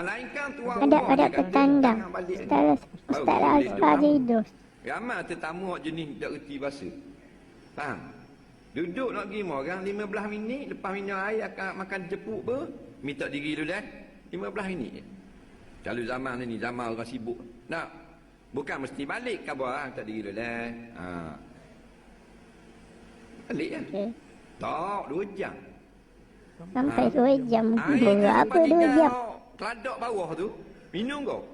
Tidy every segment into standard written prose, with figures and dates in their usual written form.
Melainkan tuan Ada rumah ni kan, dia petanda. datang balik ni. Ustaz Baru boleh duduk Azhar lama. hidup. Ramai tetamu hak jenis tak reti bahasa. Faham? Duduk nak pergi orang 15 minit, lepas minum air akan makan jepuk ber, minta diri dulu dah. 15 minit. Kalau zaman ni zaman orang sibuk. Nak bukan mesti balik khabar minta diri dulu dah. Ha. Balik kan? Okay. Tak, 2 jam. Sampai 2 jam. Air tu Berapa lepas 2 jam? Teladak bawah tu, minum kau.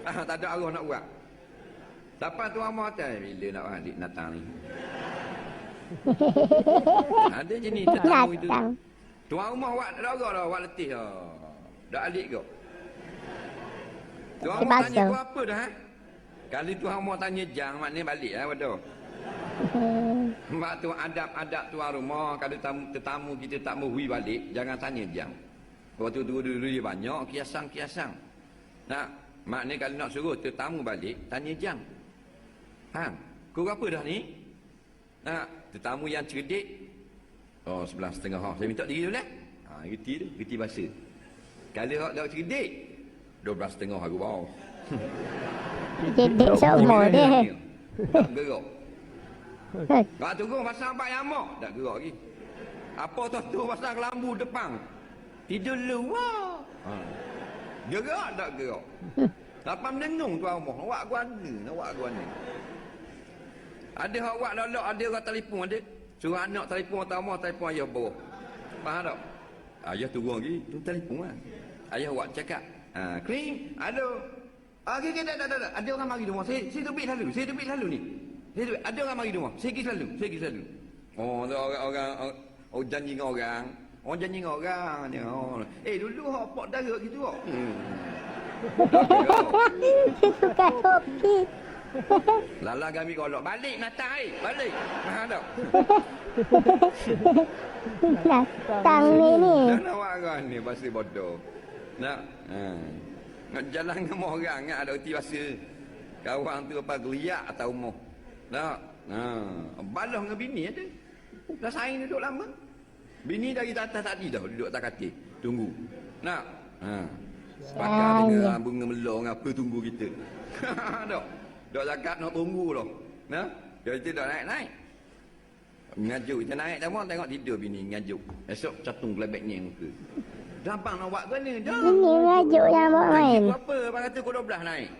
Tak ada arah nak buat. Sampai tu amat atas, bila nak balik datang ni. Ada jenis tetamu itu. Datang. Tuan rumah awak tak ada dah, awak letih dah. Dah alik kau. Tuan rumah tanya kau apa dah? Kali tuan rumah tanya jang, maknanya balik lah betul. Sebab tu adab-adab tuan rumah, kalau tetamu kita tak mau balik, jangan tanya jang. Waktu dulu dia banyak kiasang-kiasang. Nak, maknanya kalau nak suruh tetamu balik, tanya jang. Faham? Kau apa dah ni? Nak, tetamu yang cerdik. Oh, 11.30. Saya minta diri dulu lah. Ha, reti bahasa. Kalau orang tak cerdik, 12.30 aku bawa. Jedek seumur dia. Tak gerak. Nak tunggu pasang abang yamak. Tak gerak lagi. Apa tu pasang kelambu depan. Tidur luar. Ha. Gerak tak gerak. Lepas menenung tuan rumah. Awak gua ni. Ada awak lolok, ada orang telefon ada. Suruh anak telefon utama, telefon ayah bawah. Faham tak? Ayah turun lagi, tu telefon lah. Ayah awak cakap, Krim, halo. Okey, tak. Ada orang mari rumah. Saya duduk selalu ni. Ada orang mari rumah. Saya pergi selalu. Oh, orang janji dengan orang. Orang janji dengan orang ni. Oh. Dulu hak pok darah gitu kok. Suka kopi. Lala kami kolok balik natang balik. Faham tak? Datang ni. Dan awak kan ni bahasa bodoh. Nak nak jalan dengan orang kan ada erti bahasa. Kawan tu apa geliak atau rumah. Nak. Balah dengan bini ada. Dah saing duduk lama. Bini dari atas tadi dah duduk atas katil. Tunggu. Nak. Pakai dengan bunga melong apa tunggu kita. Tak. Dok zakat nak tunggu dah. Nah, dia tidak naik. Ngajuk kita naik tengok tidur bini ngajuk. Esok catung gelabeknya muka. Gampang nak buat ke ni? Ini ngajuk yang buat main. Apa? Abang kata kau 12 naik.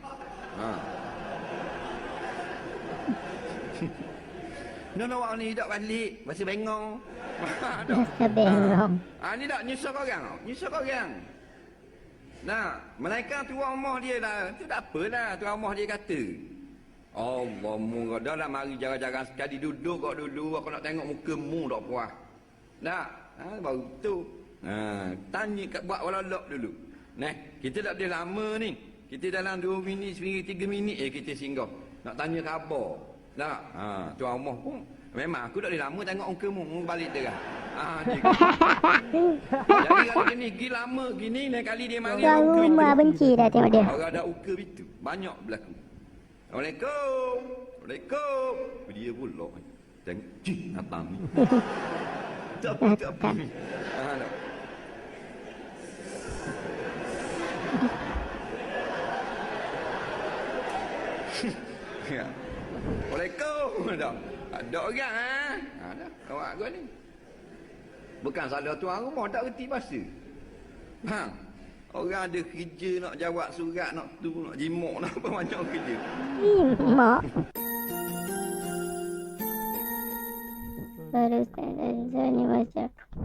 Nak awak ni hidup balik, masih bengong. Bengong. Ni tak nyusah orang. Nah, melainkan tuan rumah dia lah. Tu tak apalah tuan rumah dia kata. Allah mu dah lah mari jarang-jarang sekali duduk kau dulu aku nak tengok muka mu tak puas. Nak, baru tu. Tanya kat buat walak dulu. Nah, kita tak boleh lama ni. Kita dalam 2 minit, 3 minit kita singgah. Nak tanya khabar. Nak, tuan rumah pun memang aku tak boleh lama tengok muka mu balik terah. Jadi kalau dia ni pergi lama gini lain kali dia mari Tuan rumah benci dah tengok dia. Orang ada uka itu banyak berlaku. Assalamualaikum. Dia pula tengok cik datang ni. Tak apa. Assalamualaikum. Ada orang ada awak gua ni. Bukan salah tuan rumah tak reti bahasa. Orang ada kerja nak jawab surat, nak jimak, nak apa macam kerja. Jimak. Baru saya ni macam